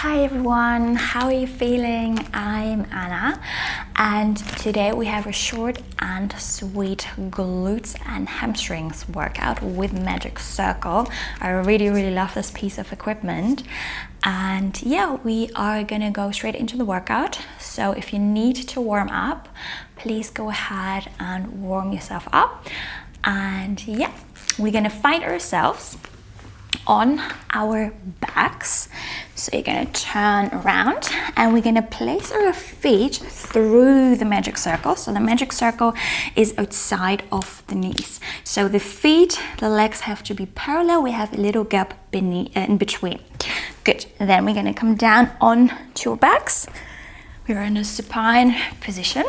Hi everyone, how are you feeling? I'm Anna, and today we have a short and sweet glutes and hamstrings workout with Magic Circle. I really love this piece of equipment, and yeah, we are gonna go straight into the workout. So if you need to warm up, please go ahead and warm yourself up. And yeah, we're gonna find ourselves on our backs. So you're gonna turn around and we're gonna place our feet through the magic circle. So the magic circle is outside of the knees. So the feet, the legs have to be parallel. We have a little gap in between. Good. And then we're gonna come down on to our backs. We're in a supine position.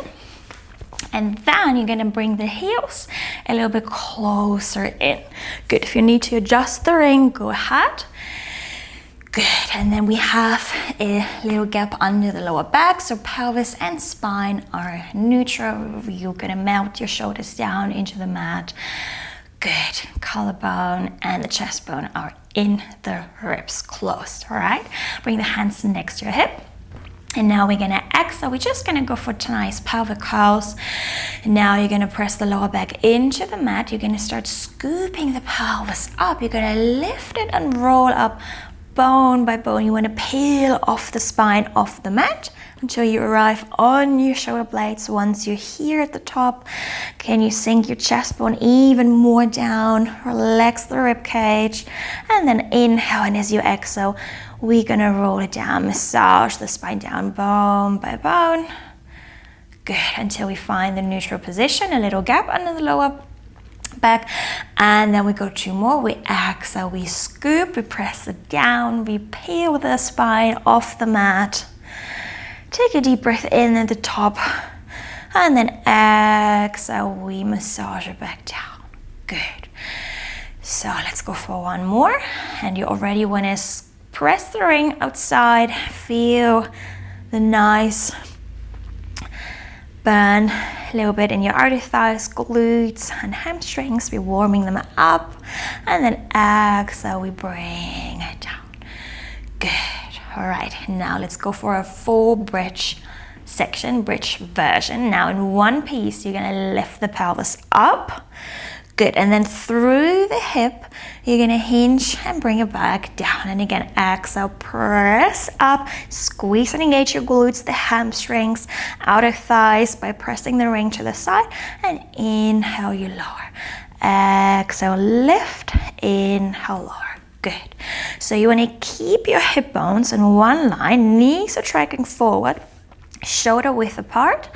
And then you're gonna bring the heels a little bit closer in. Good, if you need to adjust the ring, go ahead. Good, and then we have a little gap under the lower back, so pelvis and spine are neutral. You're gonna melt your shoulders down into the mat. Good, collarbone and the chest bone are in the ribs, closed, all right? Bring the hands next to your hip. And now we're gonna exhale. We're just gonna go for nice pelvic curls. Now you're gonna press the lower back into the mat. You're gonna start scooping the pelvis up. You're gonna lift it and roll up bone by bone. You wanna peel off the spine off the mat until you arrive on your shoulder blades. Once you're here at the top, can you sink your chest bone even more down? Relax the rib cage, and then inhale, and as you exhale, we're gonna roll it down, massage the spine down bone by bone. Good, until we find the neutral position, a little gap under the lower back. And then we go two more. We exhale, we scoop, we press it down, we peel the spine off the mat. Take a deep breath in at the top. And then exhale, we massage it back down. Good. So let's go for one more. And you already wanna press the ring outside, feel the nice burn a little bit in your outer thighs, glutes and hamstrings. We're warming them up, and then exhale, we bring it down. Good. All right, now let's go for a full bridge section, bridge version. Now in one piece, you're gonna lift the pelvis up. Good, and then through the hip, you're gonna hinge and bring it back down. And again, exhale, press up, squeeze and engage your glutes, the hamstrings, outer thighs by pressing the ring to the side, and inhale, you lower. Exhale, lift, inhale, lower. Good. So you wanna keep your hip bones in one line, knees are tracking forward, shoulder width apart.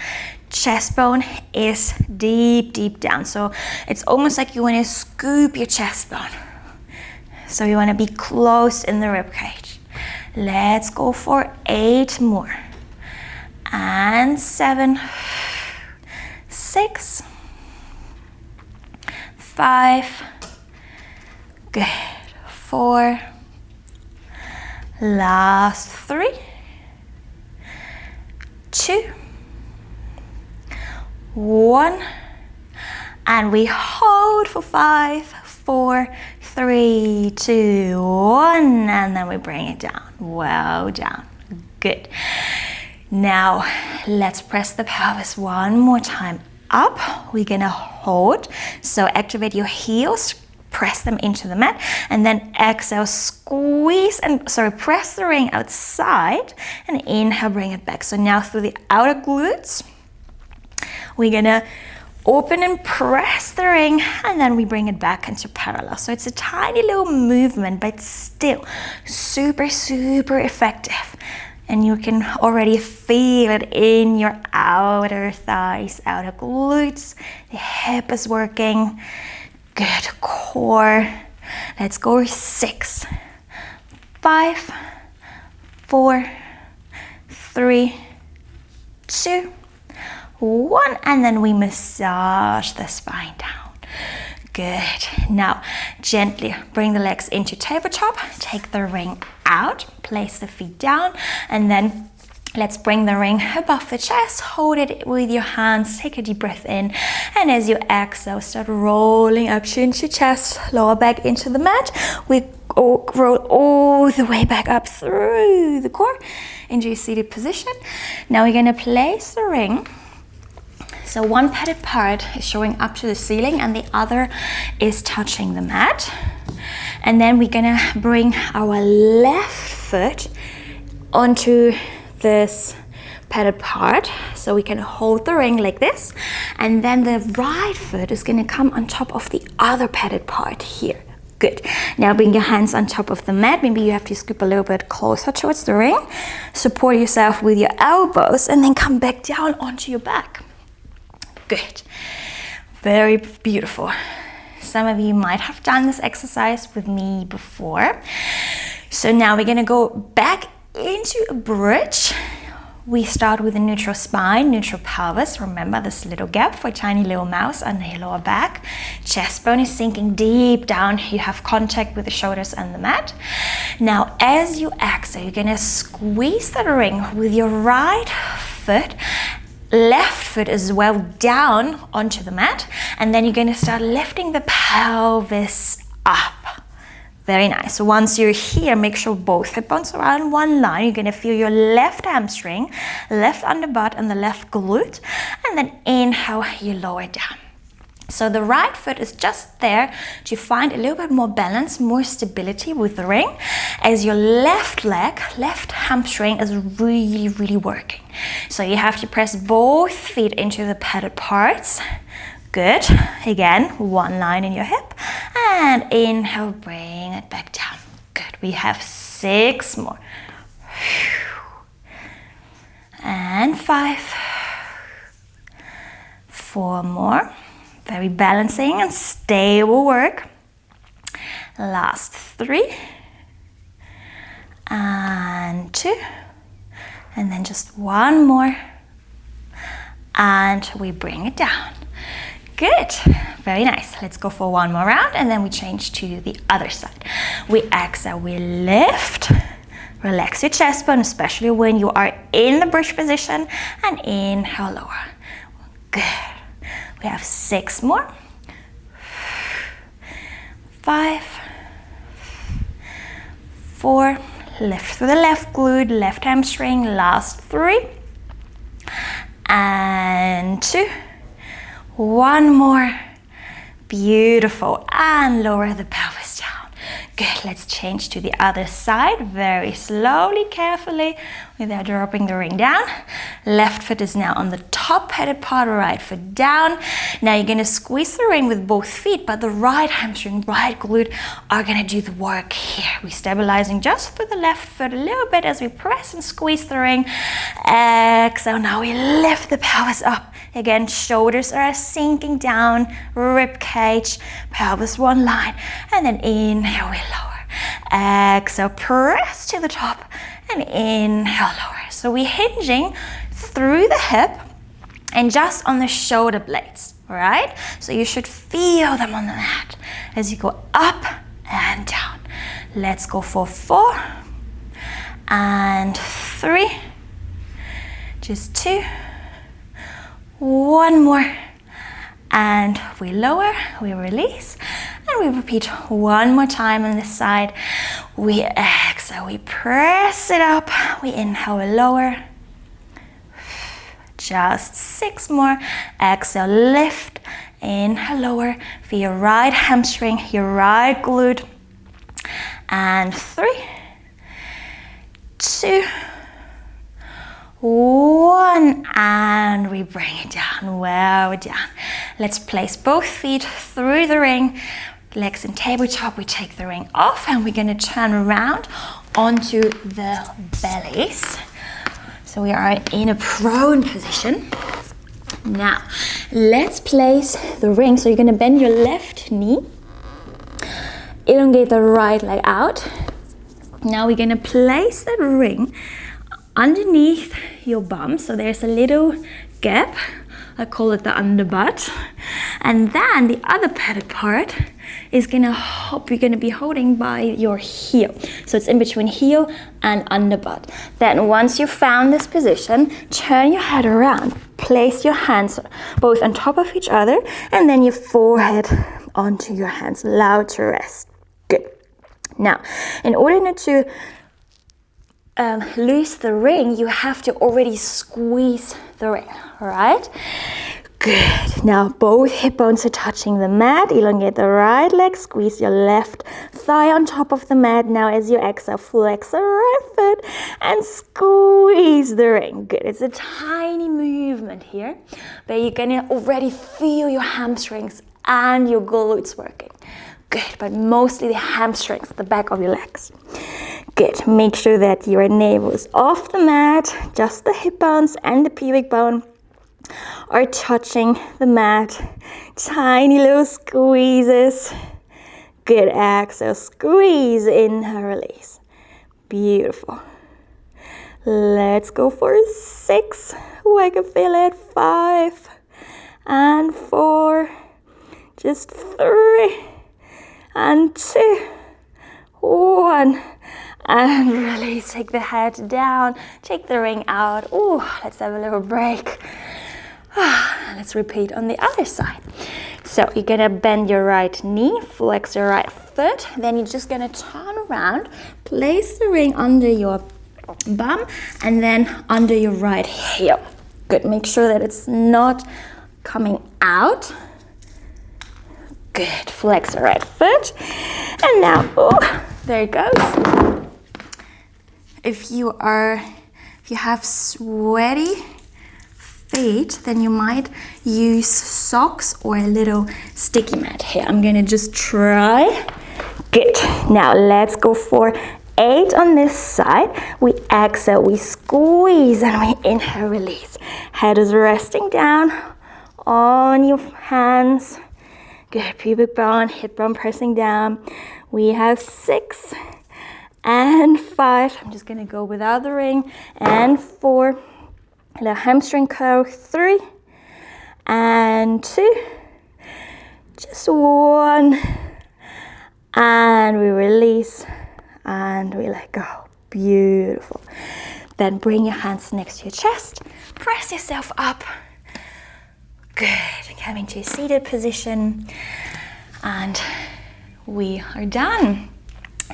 Chest bone is deep down. So it's almost like you want to scoop your chest bone. So you want to be close in the rib cage. Let's go for 8 more. And 7, 6, 5, good, 4, last 3, 2, 1, and we hold for 5, 4, 3, 2, 1, and then we bring it down. Well down. Good. Now let's press the pelvis one more time up. We're gonna hold. So activate your heels, press them into the mat, and then exhale, squeeze and press the ring outside, and inhale, bring it back. So now through the outer glutes, we're gonna open and press the ring, and then we bring it back into parallel. So it's a tiny little movement, but still super effective. And you can already feel it in your outer thighs, outer glutes. The hip is working. Good, core. Let's go 6, 5, 4, 3, 2, 1, and then we massage the spine down. Good. Now gently bring the legs into tabletop, take the ring out, place the feet down, and then let's bring the ring above the chest, hold it with your hands, take a deep breath in, and as you exhale, start rolling up chin to chest, lower back into the mat. We're roll all the way back up through the core into your seated position. Now we're gonna place the ring. So one padded part is showing up to the ceiling and the other is touching the mat. And then we're gonna bring our left foot onto this padded part, so we can hold the ring like this, and then the right foot is going to come on top of the other padded part here. Good. Now bring your hands on top of the mat. Maybe you have to scoop a little bit closer towards the ring. Support yourself with your elbows and then come back down onto your back. Good. Very beautiful. Some of you might have done this exercise with me before. So now we're going to go back into a bridge. We start with a neutral spine, neutral pelvis. Remember this little gap for a tiny little mouse under your lower back. Chest bone is sinking deep down. You have contact with the shoulders and the mat. Now as you exhale, you're gonna squeeze the ring with your right foot. Left foot as well down onto the mat. And then you're gonna start lifting the pelvis up. Very nice. Once you're here, make sure both hip bones are on one line. You're gonna feel your left hamstring, left underbutt, and the left glute. And then inhale, you lower down. So the right foot is just there to find a little bit more balance, more stability with the ring, as your left leg, left hamstring is really, really working. So you have to press both feet into the padded parts. Good. Again, one line in your hip. And inhale, bring it back down. Good. We have 6 more. And 5. 4 more. Very balancing and stable work. Last 3. And 2. And then just 1 more. And we bring it down. Good, very nice. Let's go for 1 more round and then we change to the other side. We exhale, we lift, relax your chest bone, especially when you are in the bridge position, and inhale, lower. Good. We have 6 more. 5, 4, lift through the left glute, left hamstring, last 3, and 2. 1 more. Beautiful. And lower the pelvis down. Good. Let's change to the other side. Very slowly, carefully, without dropping the ring down. Left foot is now on the top padded part, right foot down. Now you're going to squeeze the ring with both feet, but the right hamstring, right glute are going to do the work here. We're stabilizing just through the left foot a little bit as we press and squeeze the ring. Exhale. Now we lift the pelvis up. Again, shoulders are sinking down, rib cage, pelvis one line, and then inhale, we lower. Exhale, press to the top, and inhale, lower. So we're hinging through the hip and just on the shoulder blades, all right? So you should feel them on the mat as you go up and down. Let's go for 4 and 3, just 2, 1 more, and we lower, we release, and we repeat 1 more time on this side. We exhale, we press it up, we inhale, we lower, just 6 more. Exhale, lift, inhale, lower, for your right hamstring, your right glute, and 3, 2, 1, and we bring it down, well down. Let's place both feet through the ring, legs in tabletop. We take the ring off and we're going to turn around onto the bellies. So we are in a prone position. Now, let's place the ring. So you're going to bend your left knee, elongate the right leg out. Now we're going to place that ring underneath your bum, so there's a little gap. I call it the underbutt. And then the other padded part is you're gonna be holding by your heel. So it's in between heel and underbutt. Then once you found this position, turn your head around. Place your hands both on top of each other and then your forehead onto your hands. Allow it to rest. Good. Now, in order not to loose the ring, you have to already squeeze the ring, all right? Good. Now both hip bones are touching the mat. Elongate the right leg, squeeze your left thigh on top of the mat. Now as you exhale, flex the right foot and squeeze the ring. Good. It's a tiny movement here, but you're gonna already feel your hamstrings and your glutes working. Good, but mostly the hamstrings, the back of your legs. Good. Make sure that your navel is off the mat, just the hip bones and the pubic bone are touching the mat. Tiny little squeezes. Good. Exhale, squeeze, inhale, release. Beautiful. Let's go for 6. Oh, I can feel it. 5 and 4. Just 3 and 2. 1 and release. Take the head down. Take the ring out. Oh, let's have a little break. Let's repeat on the other side. So you're gonna bend your right knee, flex your right foot, then you're just gonna turn around, place the ring under your bum and then under your right heel. Good, make sure that it's not coming out. Good, flex the right foot. And now, oh, there it goes. If you have sweaty feet, then you might use socks or a little sticky mat. Here, I'm gonna just try. Good. Now let's go for 8 on this side. We exhale, we squeeze, and we inhale, release. Head is resting down on your hands. Good. Pubic bone, hip bone pressing down. We have 6 and 5. I'm just gonna go without the ring. And 4. Little hamstring curl. 3 and 2. Just 1. And we release and we let go. Beautiful. Then bring your hands next to your chest. Press yourself up. Good. Come into a seated position. And we are done.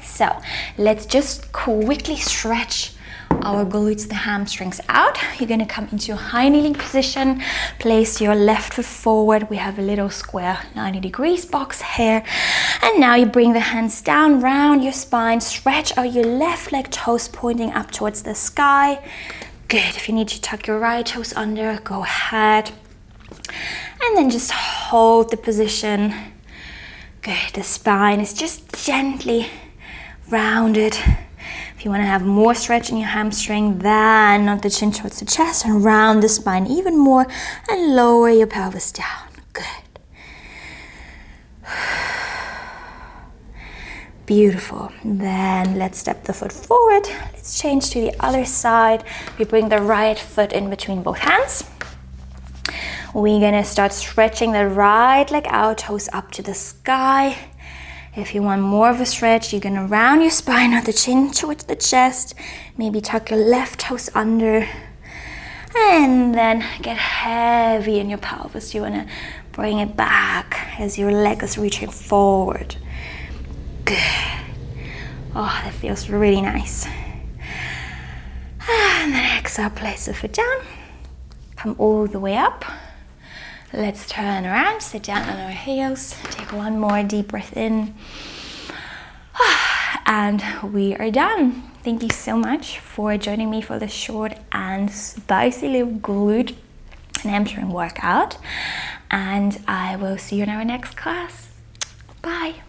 So let's just quickly stretch our glutes, the hamstrings out. You're gonna come into a high kneeling position. Place your left foot forward. We have a little square 90 degrees box here. And now you bring the hands down, round your spine, stretch out your left leg, toes pointing up towards the sky. Good. If you need to tuck your right toes under, go ahead. And then just hold the position. Good. The spine is just gently rounded. If you want to have more stretch in your hamstring, then not the chin towards the chest, and round the spine even more and lower your pelvis down. Good. Beautiful. Then let's step the foot forward. Let's change to the other side. We bring the right foot in between both hands. We're gonna start stretching the right leg out, toes up to the sky. If you want more of a stretch, you're gonna round your spine, not the chin towards the chest. Maybe tuck your left toes under. And then get heavy in your pelvis. You wanna bring it back as your leg is reaching forward. Good. Oh, that feels really nice. And then exhale, place the foot down. Come all the way up. Let's turn around, sit down on our heels. Take one more deep breath in. And we are done. Thank you so much for joining me for this short and spicy little glute and hamstring workout. And I will see you in our next class. Bye.